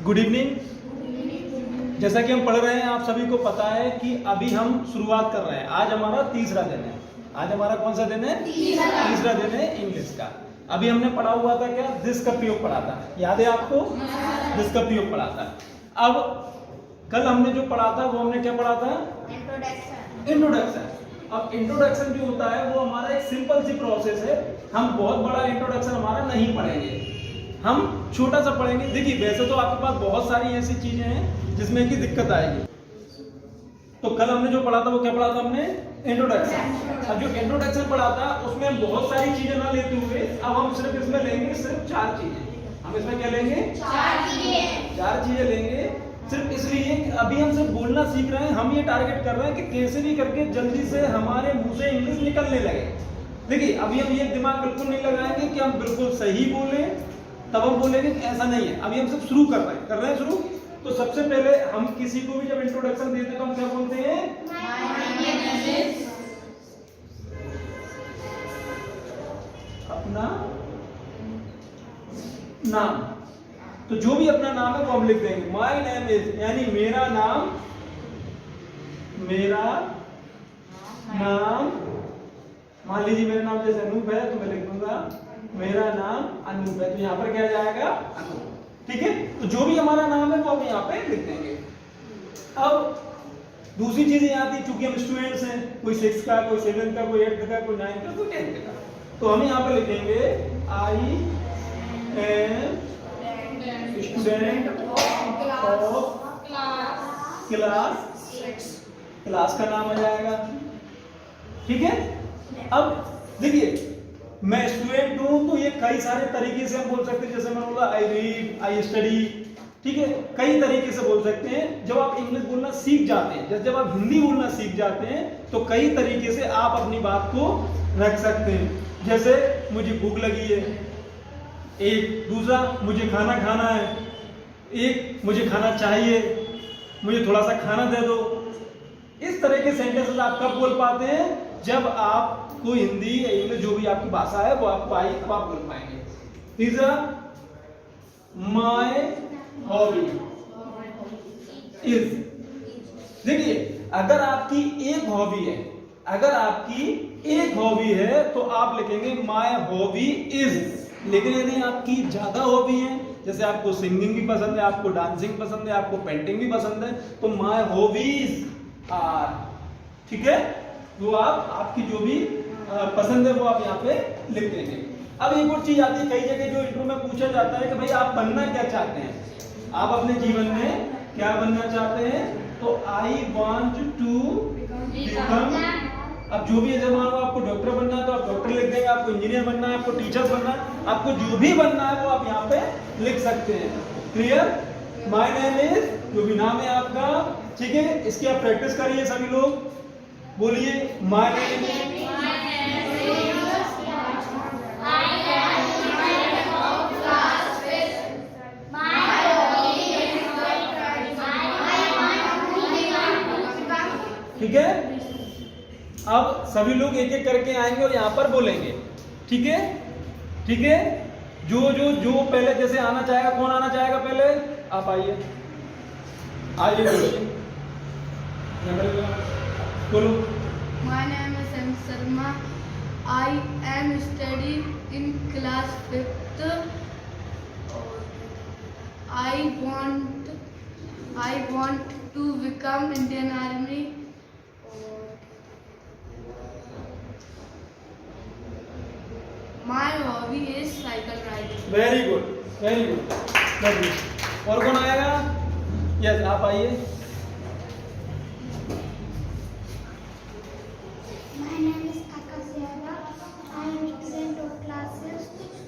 Good evening. जैसा कि हम पढ़ रहे हैं, आप सभी को पता है कि अभी हम शुरुआत कर रहे हैं। आज हमारा तीसरा दिन है। आज हमारा कौन सा दिन है? तीसरा दिन है इंग्लिश का। अभी हमने पढ़ा हुआ था क्या? दिस का प्रयोग पढ़ा था, याद है आपको? दिस का प्रयोग पढ़ा था। अब कल हमने जो पढ़ा था वो हमने क्या पढ़ा था? इंट्रोडक्शन। अब इंट्रोडक्शन जो होता है वो हमारा एक सिंपल सी प्रोसेस है। हम बहुत बड़ा इंट्रोडक्शन हमारा नहीं पढ़ेंगे, हम छोटा सा पढ़ेंगे। देखिए, वैसे तो आपके पास बहुत सारी ऐसी चीजें हैं जिसमें कि दिक्कत आएगी। तो कल हमने जो पढ़ा था वो क्या पढ़ा था हमने? इंट्रोडक्शन। अब जो इंट्रोडक्शन पढ़ा था उसमें हम बहुत सारी चीजें ना लेते हुए अब हम सिर्फ इसमें लेंगे सिर्फ 4 चीजें। हम इसमें क्या लेंगे? 4 चीजें लेंगे। सिर्फ इसलिए कि अभी हम सिर्फ बोलना सीख रहे हैं। हम ये टारगेट कर रहे हैं कि कैसे भी करके जल्दी से हमारे मुंह से इंग्लिश निकलने लगे। देखिए, अभी हम ये दिमाग बिल्कुल नहीं लगाएंगे कि हम बिल्कुल सही बोले तब हम बोलेंगे, ऐसा नहीं है। अभी हम सब शुरू कर रहे हैं शुरू। तो सबसे पहले हम किसी को भी जब इंट्रोडक्शन देते हैं तो हम क्या बोलते हैं? अपना नाम। तो जो भी अपना नाम है वो हम लिख देंगे। माय नेम इज, यानी मेरा नाम मान लीजिए मेरा नाम जैसे अनूप है तो मैं लिख दूंगा मेरा नाम अनूप है। तो यहाँ पर क्या जाएगा? अनूप। ठीक है। तो जो भी हमारा नाम है वो हम यहाँ पे लिख देंगे। अब दूसरी चीज यहाँ थी, चूंकि हम स्टूडेंट्स हैं, कोई 6 का, कोई 7 का, कोई 8 का, कोई 9 का, कोई 10 का, तो हम यहाँ पे लिखेंगे I am student of class का नाम आ जाएगा। ठीक है। अब देखिए, मैं स्टूडेंट हूं तो ये कई सारे तरीके से हम बोल सकते हैं। जैसे मैंने बोला आई रीड, आई स्टडी। ठीक है, कई तरीके से बोल सकते हैं। जब आप इंग्लिश बोलना सीख जाते हैं, जब आप हिंदी बोलना सीख जाते हैं तो कई तरीके से आप अपनी बात को रख सकते हैं। जैसे मुझे भूख लगी है, एक। दूसरा, मुझे खाना खाना है, एक। मुझे खाना चाहिए, मुझे थोड़ा सा खाना दे दो। इस तरह के सेंटेंसेस आप कब बोल पाते हैं? जब आपको हिंदी या इंग्लिश जो भी आपकी भाषा है वो आपको आई तब आप बोल पाएंगे। तीसरा, माय हॉबी इज। देखिए, अगर आपकी एक हॉबी है तो आप लिखेंगे माय हॉबी इज। लेकिन यदि आपकी ज्यादा हॉबी है, जैसे आपको सिंगिंग भी पसंद है, आपको डांसिंग पसंद है, आपको पेंटिंग भी पसंद है, तो माय हॉबीज आर। ठीक है। वो आपकी जो भी पसंद है वो आप यहाँ पे लिख देंगे। अब एक और चीज आती है, कई जगह जो इंटरव्यू में पूछा जाता है कि भाई आप बनना क्या चाहते हैं, आप अपने जीवन में क्या बनना चाहते हैं? तो आई वांट टू बिकम। अब जो भी है, जब मान लो आपको डॉक्टर बनना है तो आप डॉक्टर लिख देंगे, आपको इंजीनियर बनना है, आपको टीचर बनना है, आपको जो भी बनना है वो आप यहाँ पे लिख सकते हैं। क्लियर? माय नेम इज, जो भी नाम है आपका। ठीक है, इसकी आप प्रैक्टिस करिए सभी लोग। बोलिए माय नेम इज। ठीक है। अब सभी लोग एक एक करके आएंगे और यहाँ पर बोलेंगे। ठीक है, ठीक है। जो पहले जैसे आना चाहेगा, कौन आना चाहेगा पहले? आप आइए, बोलिए, बोलो। My name is M. Sharma. I am studying in class 5th. I want to become Indian Army. My hobby is cycle riding. Very good, very good. और कौन आएगा? यस, आप आइए। My name is Akash Yadav. I am student of classes.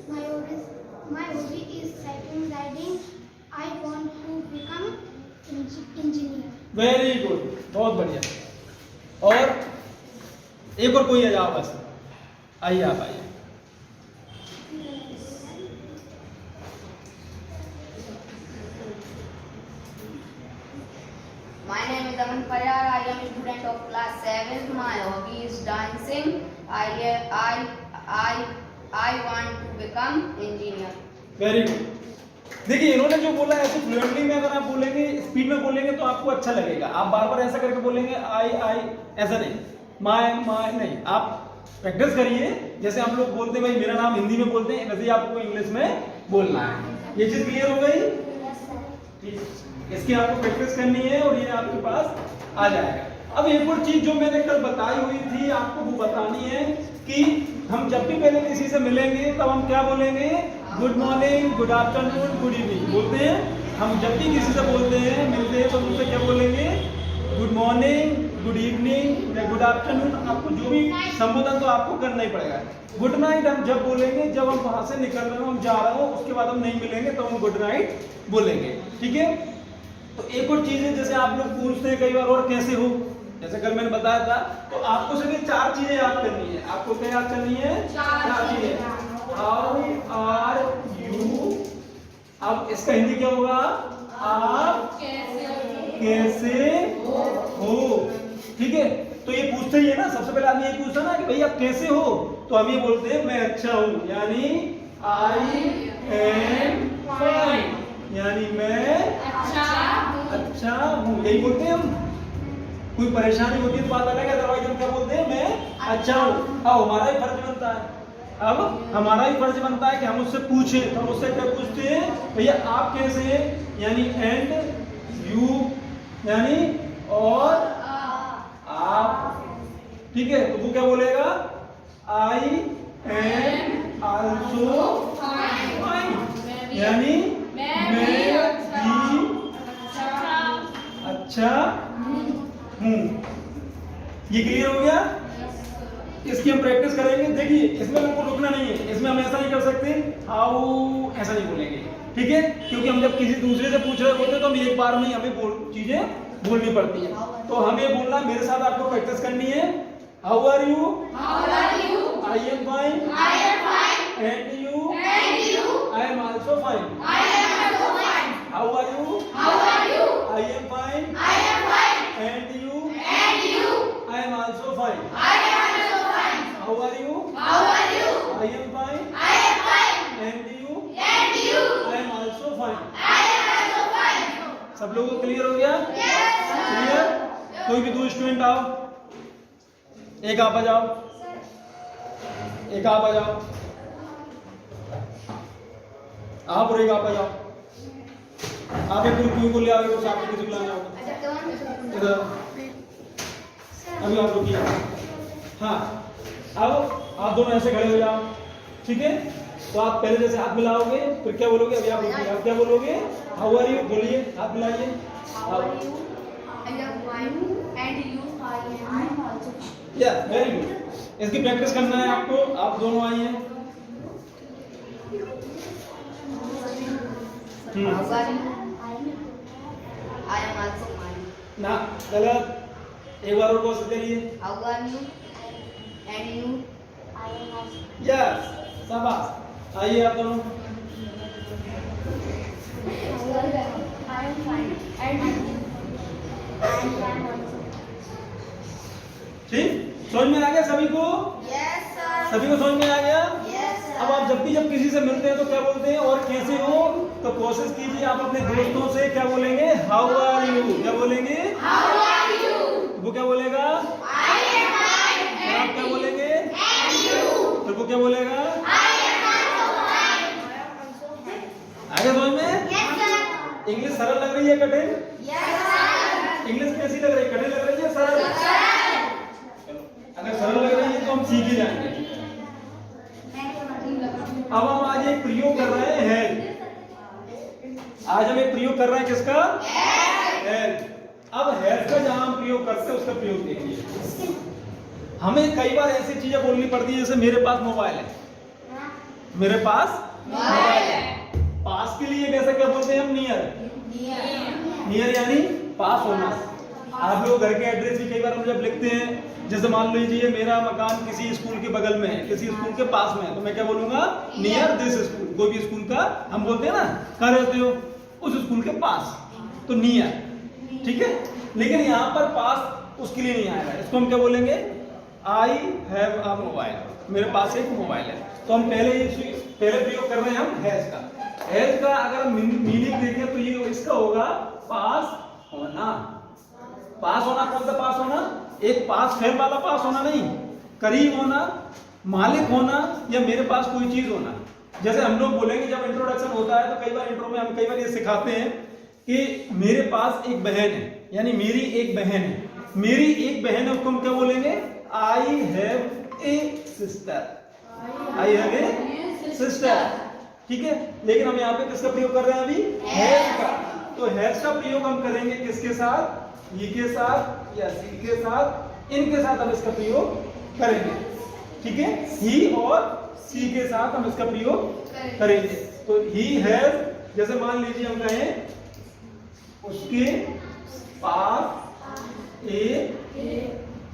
My hobby is cycle riding. I want to become engineer. Very good, बहुत बढ़िया। और एक और कोई आ जाओ बस। आइए, आप आइए। My name is Aman Payar. I am a student of class 7. My hobby is dancing. I want to become engineer. Very good. देखिए इन्होंने जो बोला है ऐसे फ्लुएंटली में अगर आप बोलेंगे, स्पीड में बोलेंगे तो आपको अच्छा लगेगा। आप बार बार ऐसा करके बोलेंगे आई ऐसा नहीं, माय नहीं। आप प्रैक्टिस करिए, जैसे हम लोग बोलते हैं भाई मेरा नाम हिंदी में बोलते हैं, वैसे ही आपको इंग्लिश में बोलना है। ये चीज क्लियर हो गई? इसकी आपको प्रैक्टिस करनी है और ये आपके पास आ जाएगा। अब एक और चीज जो मैंने कल बताई हुई थी आपको वो बतानी है कि हम जब भी पहले किसी से मिलेंगे तब हम क्या बोलेंगे? Good morning, good afternoon, good evening बोलते हैं। हम जब भी किसी से बोलते हैं, मिलते हैं, तो उनसे क्या बोलेंगे? गुड मॉर्निंग, गुड इवनिंग या गुड आफ्टरनून। आपको जो भी संबोधन तो आपको करना ही पड़ेगा। गुड नाइट हम जब बोलेंगे, जब हम वहां से निकल रहे हो, हम जा रहे हो, उसके बाद हम नहीं मिलेंगे तो हम गुड नाइट बोलेंगे। ठीक है? तो एक और चीज है, जैसे आप लोग पूछते हैं कई बार और कैसे हो, जैसे कल मैंने बताया था, तो आपको सिर्फ ये 4 चीजें याद करनी है। आपको क्या याद करनी है? 4 चीजें। How are you. अब इसका हिंदी क्या होगा? आप कैसे हो। ठीक है? तो ये पूछते ही है ना, सबसे पहले आदमी ये पूछता ना कि भाई आप कैसे हो, तो हम ये बोलते हैं मैं अच्छा हूं, यानी आई एम फाइन, यानी मैं अच्छा हूं। यही बोलते हैं हम। कोई परेशानी होती है तो बात अलग है, अदरवाइज हम क्या बोलते हैं? मैं अच्छा हूं। अब हमारा ही फर्ज बनता है, अब हमारा ही फर्ज बनता है कि हम उससे पूछें। तो हम उससे क्या पूछते हैं? भैया आप कैसे हैं, यानी एंड, यू यानी और आप। ठीक है? तो वो क्या बोलेगा? आई एम आल्सो फाइन, यानी मैं भी अच्छा हूं। ये क्लियर हो गया? इसकी हम प्रैक्टिस करेंगे। देखिए इसमें हमको रुकना नहीं है, इसमें हम ऐसा नहीं कर सकते हाउ, ऐसा नहीं बोलेंगे। ठीक है? क्योंकि हम जब किसी दूसरे से पूछ रहे होते हैं तो हम एक बार में ही हमें चीजें बोलनी पड़ती है। तो हमें बोलना, मेरे साथ आपको प्रैक्टिस करनी है। How are you? I am fine, and you? I am also fine. How are you? I am fine, and you? I am also fine. How are you? I am fine. And you? I am also fine. सब लोगों को clear हो गया? Clear? कोई भी 2 student आओ, एक आप आ जाओ, एक आप आ जाओ, आप और एक आप आ जाओ। आप एक कोई को ले आओगे, उस आप किसी को ले आओगे इधर। अभी आप रुकिए। हाँ, अब आप दोनों ऐसे खड़े हो जाओ। ठीक है? तो आप पहले जैसे हाथ मिलाओगे, फिर क्या बोलोगे? अभी आप रुकिए, आप क्या बोलोगे? हाउ आर यू बोलिए, हाथ मिलाइए। या वेरी गुड। इसकी प्रैक्टिस करना है आपको। आप दोनों आइए। ना गलत, एक बार और कोशिश करिए। यस, शाबाश। आइए आप दोनों। ठीक? समझ में आ गया सभी को? सभी को समझ में आ गया? अब आप जब किसी से मिलते हैं तो क्या बोलते हैं? और कैसे हो? तो कोशिश कीजिए आप अपने दोस्तों से क्या बोलेंगे? How are you. क्या बोलेंगे? वो क्या बोलेगा? आप क्या बोलेंगे? तो वो क्या बोलेगा? आगे समझ में? इंग्लिश सरल लग रही है कठिन? इंग्लिश कैसी लग रही है? कठिन लग रही है सरल? अगर सरल लग रही है तो हम सीख ही जाएंगे। अब हम आज एक प्रयोग कर रहे हैं हेल्थ। आज हम एक प्रयोग कर रहे हैं किसका? हेल्थ। अब हेल्थ का जहां हम प्रयोग करते हैं उसका प्रयोग देखिए। हमें कई बार ऐसी चीजें बोलनी पड़ती है, जैसे मेरे पास मोबाइल है, मेरे पास मोबाइल है। पास के लिए वैसे क्या बोलते हैं हम? नियर। नियर यानी पास होना। आप लोग घर के एड्रेस भी कई बार हम जब लिखते हैं, जैसे मान लीजिए मेरा मकान किसी स्कूल के बगल में है, किसी स्कूल के पास में है, तो मैं क्या बोलूंगा? Near this school. कोई भी स्कूल का हम बोलते हैं ना, कहाँ रहते हो? उस स्कूल के पास, तो नियर। ठीक है? लेकिन यहाँ पर पास उसके लिए नहीं आएगा, इसको हम क्या बोलेंगे? I have a mobile. मेरे पास एक मोबाइल है। तो तो हम पहले प्रयोग कर रहे हैं हम हैज का। हैज का अगर मीनिंग देखें तो ये इसका होगा पास होना। पास होना कौन सा पास होना? एक पास फेल वाला पास होना नहीं, करीब होना, मालिक होना, या मेरे पास कोई चीज होना। जैसे हम लोग बोलेंगे जब इंट्रोडक्शन होता है तो कई बार इंट्रो में हम कई बार ये सिखाते हैं कि मेरे पास एक बहन है, यानी मेरी एक बहन है। मेरी एक बहन है, उसको हम क्या बोलेंगे? I have a sister. I have a sister, ठीक है। लेकिन हम यहाँ पे किसका प्रयोग कर रहे हैं अभी? हैव का। तो हैव का प्रयोग हम करेंगे किसके साथ? ये के साथ या सी के साथ, इनके साथ हम इसका प्रयोग करेंगे, ठीक है। ही और सी के साथ हम इसका प्रयोग करेंगे। तो ही हैज, जैसे मान लीजिए हम कहें उसके पास एक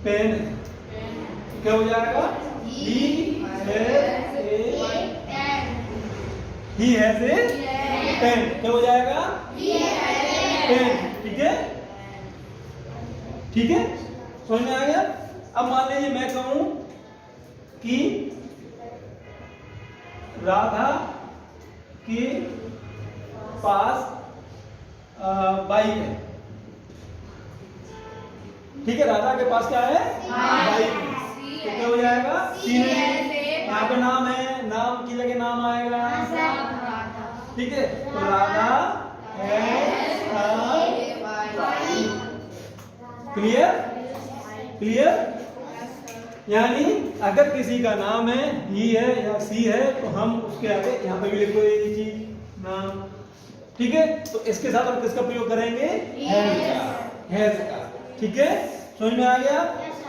पेन है, क्या हो जाएगा? ही हैज ए पेन, क्या हो जाएगा? पेन, ठीक है, ठीक है, समझ में आ गया। अब मान लीजिए मैं कहूं कि राधा के पास बाइक है, ठीक है। राधा के पास क्या है? बाइक है, तो क्या हो जाएगा? सी ने, यहाँ पे नाम है, नाम की जगह नाम आएगा, ठीक है। तो राधा है, क्लियर, क्लियर। यानी अगर किसी का नाम है, ही है या सी है, तो हम उसके आगे यहाँ पे भी लिखो ये चीज नाम, ठीक है। तो इसके साथ हम किसका प्रयोग करेंगे? हैज का, हैज का, ठीक है। समझ में आ गया?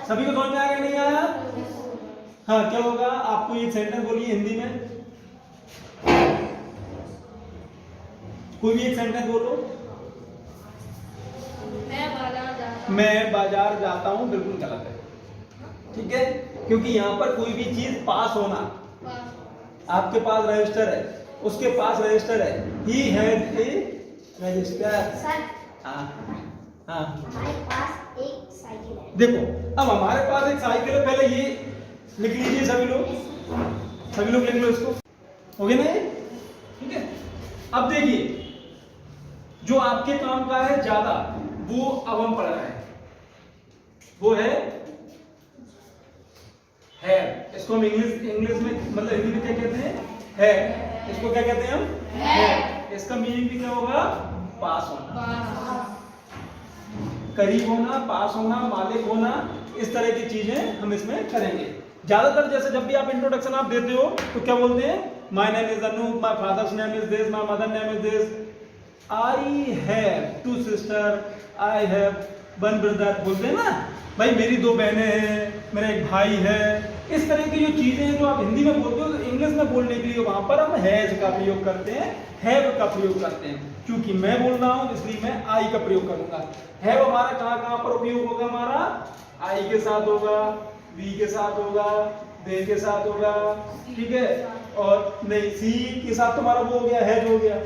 सभी को समझ में आ गया? नहीं आया? हाँ, क्या होगा? आपको एक सेंटेंस बोलिए हिंदी में, कोई भी एक सेंटेंस बोलो। मैं बाजार जाता हूँ, बिल्कुल गलत है, ठीक है। क्योंकि यहाँ पर कोई भी चीज पास होना, आपके पास रजिस्टर है, उसके पास रजिस्टर है, ही हैज ए रजिस्टर। हाँ, हमारे पास एक साइकिल है। देखो अब हमारे पास एक साइकिल है, पहले ये लिख लीजिए सभी लोग, सभी लोग लिख लो इसको, हो गया ना ये, ठीक है। अब देखिए जो आपके काम का है ज्यादा, वो अब हम पढ़ रहे हैं, वो है इसको हम इंग्लिश में मतलब हिंदी में क्या कहते हैं? है। इसको क्या कहते हैं हम? है। इसका मीनिंग भी क्या होगा? पास होना, करीब होना, पास होना, मालिक होना, इस तरह की चीजें हम इसमें करेंगे। ज्यादातर जैसे जब भी आप इंट्रोडक्शन आप देते हो तो क्या बोलते हैं? My name is Anoop, my father's name is this, my mother name is this, I have 2 sister, I have 1 brother, बोलते हैं ना भाई, मेरी 2 बहनें हैं, मेरा एक भाई है। इस तरह की जो चीजें हैं जो आप हिंदी में बोलते हो, तो इंग्लिश में बोलने के लिए वहां पर हम हैज का प्रयोग करते हैं, हैव का प्रयोग करते हैं। क्योंकि मैं बोल रहा हूं इसलिए मैं आई का प्रयोग करूंगा। हैव हमारा कहां कहां पर उपयोग होगा? हमारा आई के साथ होगा, वी के साथ होगा, दे के साथ होगा, ठीक है। और नहीं, सी के साथ तुम्हारा वो हो गया, हैज हो गया,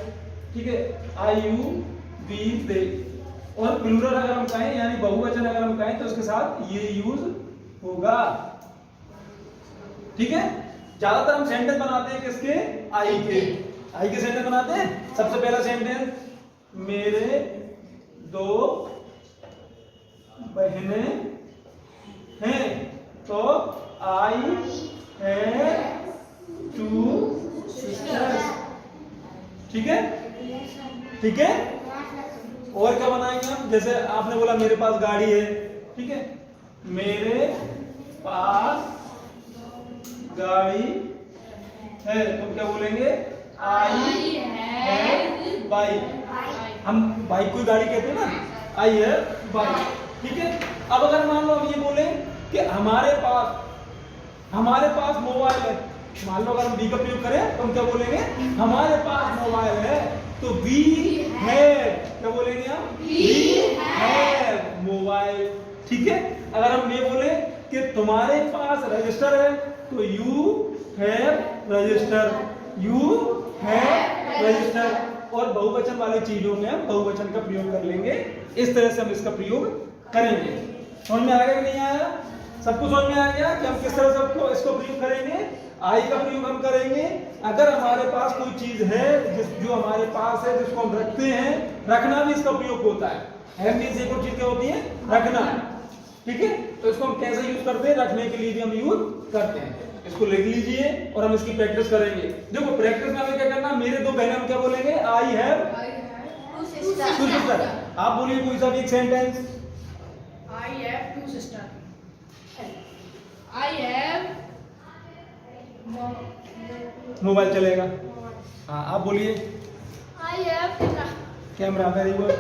ठीक है। आई यू वी दे। और प्लूरल अगर हम कहें यानी बहुवचन अगर हम कहें तो उसके साथ ये यूज होगा, ठीक है। ज्यादातर हम सेंटेंस बनाते हैं किसके? आई के, आई के सेंटेंस बनाते हैं। सबसे पहला सेंटेंस, मेरे 2 बहनें हैं, तो आई हैव 2 सिस्टर्स, ठीक है, ठीक है। और क्या बनाएंगे हम? जैसे आपने बोला मेरे पास गाड़ी है, ठीक है, मेरे पास गाड़ी है, तुम क्या बोलेंगे? I have bike. हम बाइक को गाड़ी कहते हैं ना, आई हैव बाइक, ठीक है। अब अगर मान लो हम ये बोले कि हमारे पास मोबाइल है, मान लो अगर हम बी का प्रयोग करें तो हम क्या बोलेंगे? हमारे पास मोबाइल है, तो वी हैव, क्या बोलेंगे हम? वी हैव मोबाइल, ठीक है। अगर हम ये बोले कि तुम्हारे पास रजिस्टर है, तो you have register, you have register. और बहुवचन वाली चीजों में हम बहुवचन का प्रयोग कर लेंगे, इस तरह से हम इसका प्रयोग करेंगे। समझ में आ गया कि नहीं आया? सबको समझ में आ गया कि हम किस तरह से इसको प्रयोग करेंगे? आई का प्रयोग हम करेंगे अगर हमारे पास कोई चीज है जो हमारे पास है, जिसको हम रखते हैं, रखना भी इसका प्रयोग होता है। है मीन्स एक और चीज क्या होती है, रखना। ठीक है, तो इसको हम कैसे यूज करते हैं, रखने के लिए भी हम यूज करते हैं। इसको लिख लीजिए और हम इसकी प्रैक्टिस करेंगे। देखो प्रैक्टिस में हमें क्या करना, मेरे दो बहनें हम क्या बोलेंगे, I have two two sister. Sister. आप बोलिए कोई सा भी एक sentence. I have two sisters. I have mobile चलेगा। हाँ आप बोलिए। I have camera, very good.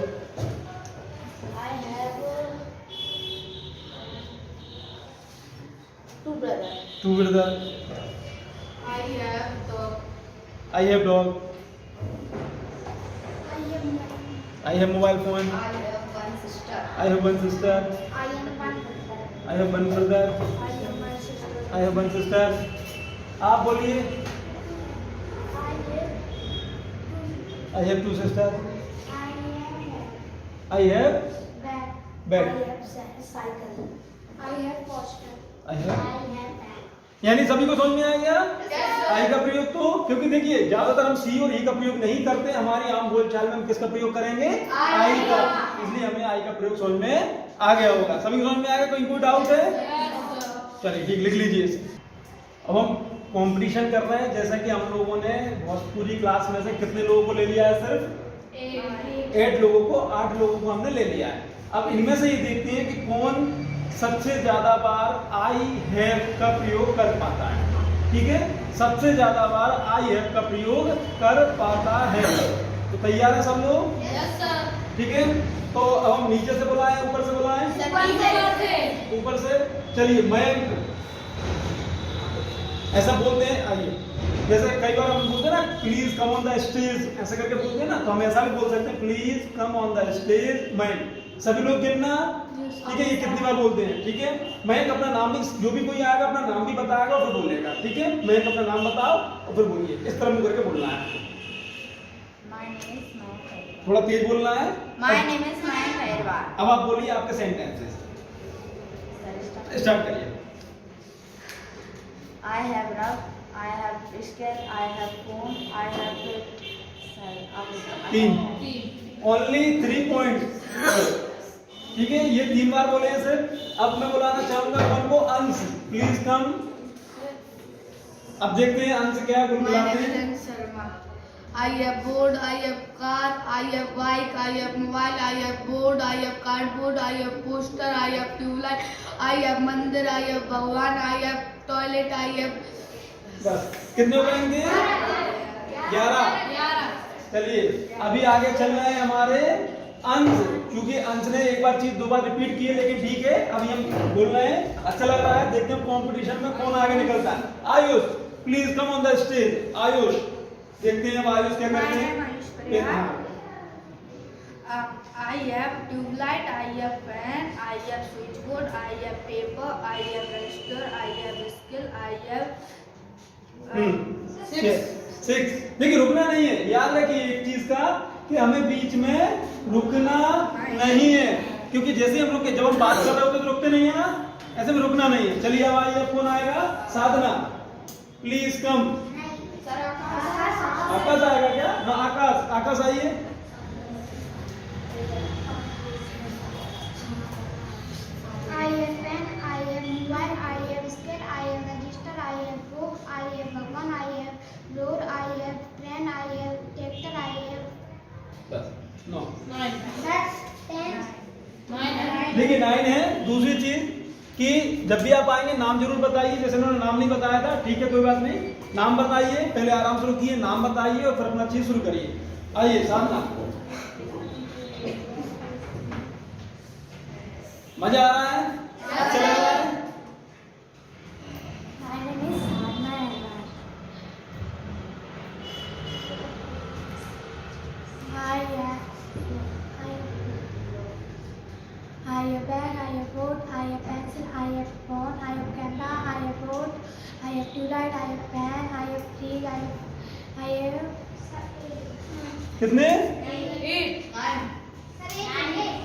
I have two brothers. Two brother. I have dog. I have dog. I I have mobile phone. I have one sister. I have one sister. am one brother. I have one brother. I am one sister. I have one sister. आप बोलिए। I have two sister. I have bag. cycle. I have poster. I have, I have bag. यानी सभी को समझ में आ गया Yes, आई का प्रयोग। तो क्योंकि देखिए ज्यादातर हम सी और ई का प्रयोग नहीं करते, हमारी आम बोलचाल में हम किसका प्रयोग करेंगे, आई का। इसलिए हमें आई का प्रयोग समझ में आ गया होगा। सभी को समझ में आ गया, कोई डाउट है? चलिए ठीक, लिख लीजिए इसे। अब हम कंपटीशन कर रहे हैं, जैसा कि हम लोगों ने पूरी क्लास में से कितने लोगों को ले लिया है, सिर्फ 8 लोगों को, 8 लोगों को हमने ले लिया है। अब इनमें से ये देखते हैं कि कौन सबसे ज्यादा बार आई हैव का प्रयोग कर पाता है। ठीक है, सबसे ज्यादा बार आई हैव का प्रयोग कर पाता है। तो तैयार है सब लोग? yes sir. ठीक है, तो अब हम नीचे से बुलाएं, ऊपर से बुलाएं? ऊपर से। चलिए मयंक, ऐसा बोलते हैं, आइए। जैसे कई बार हम बोलते हैं ना, please come on the stage, ऐसा करके बोलते हैं ना, तो हम ऐसा भी बोल सकते हैं, please come on the stage Mayank. सभी लोग गिनना। ठीक है, ये कितनी बार बोलते हैं। ठीक है, मयंक अपना नाम भी, जो भी कोई आएगा अपना नाम भी बताएगा और फिर बोलेगा। ठीक है, मयंक अपना नाम बताओ और फिर बोलिए, इस तरह मुंह करके बोलना है। My name is Mayank Agarwal. थोड़ा तेज बोलना है। My name is Mayank Agarwal. अब आप बोलिए आपके सेंटेंसेस, स्टार्ट करिए। I have rug, I have biscuit, I have phone, I have तीन। Only 3 point. ठीक है, ये 3 बार बोले हैं सिर्फ। अब मैं बुलाना चाहूंगा कौन को, अंश, प्लीज कम। अब देखते हैं अंश क्या My बुलाते name is हैं। Ansh Sharma. I have board, I have car, I have bike, I have mobile, I have board, I have cardboard, I have poster, I have tubelight, I have मंदिर, I have भगवान, I have toilet, I have बस कितने हो गए? 11। चलिए अभी आगे चल रहे हैं हमारे अंश, क्योंकि अंश ने एक बार चीज 2 बार रिपीट की है, लेकिन ठीक है अभी हम बोल रहे हैं, अच्छा लग रहा है। देखते हैं कंपटीशन में कौन आगे निकलता है। Ayush, please come on the stage. Ayush, देखते हैं अब आयुष क्या करते हैं। हाँ। I have tubelight, I have fan, I have switchboard, I have paper, I have register, I have scale, I have 6। देखिए रुकना नहीं है, याद रखिए एक चीज का कि हमें बीच में रुकना नहीं है, क्योंकि जैसे हम रुके, जब हम बात कर रहे होते तो रुकते नहीं है ना, ऐसे में रुकना नहीं है। चलिए अब आइए, कौन आएगा? साधना, प्लीज कम। आकाश आएगा क्या? हाँ आकाश, आकाश आइए। I have pen, I have mobile, I have scale, I have register, I have book, I have bhagan, I have road, I have train, I have tractor, I have. बस 9। That's 10. देखिए 9 है। दूसरी चीज कि जब भी आप आएंगे नाम जरूर बताइए, जैसे उन्होंने नाम नहीं बताया था, ठीक है कोई बात नहीं, नाम बताइए, पहले आराम से रुकिए, नाम बताइए और फिर अपना चीज शुरू करिए। आइए साधना, मजा आ रहा है? अच्छा लग रहा है? My name is Sadhana Ahmed. I have bag, I have board, I have pencil, I have phone, I have camera, I have road, I have tubelight, I have pen, I have tree, I have. कितने?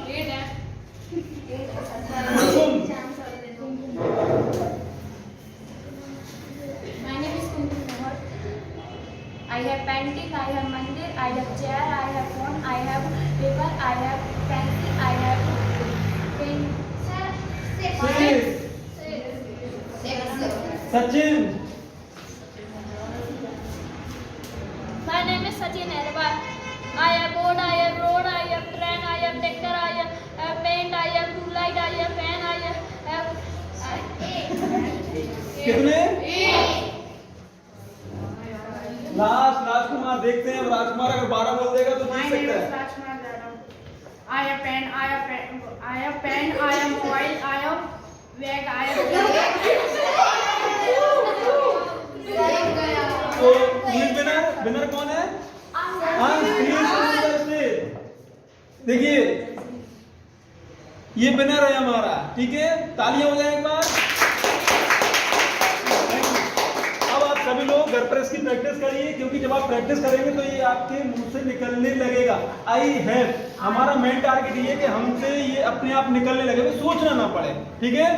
8 है। कुसुम, My name is painting, I have mandir, I have chair, I have phone, I have paper, I have pencil, I have pen. Sachin. My name is Sachin Erbar. I have board, I have road, I have train, I have tractor, I have paint, I have tube-light, I have fan, I have कितने? Last Kumar देखते हैं। राजकुमार अगर 12 बोल देगा तो जीत सकता है। I have pen, I have mobile, I have bag, I have तो विनर कौन है? देखिए ये विनर है हमारा। ठीक है, तालियां हो जाए एक बार। अब आप सभी लोग घर पर इसकी प्रैक्टिस करिए, क्योंकि जब आप प्रैक्टिस करेंगे तो ये आपके मुंह से निकलने लगेगा। आई हैव, हमारा मेन टारगेट ये है कि हमसे ये अपने आप निकलने लगे, तो सोचना ना पड़े। ठीक है।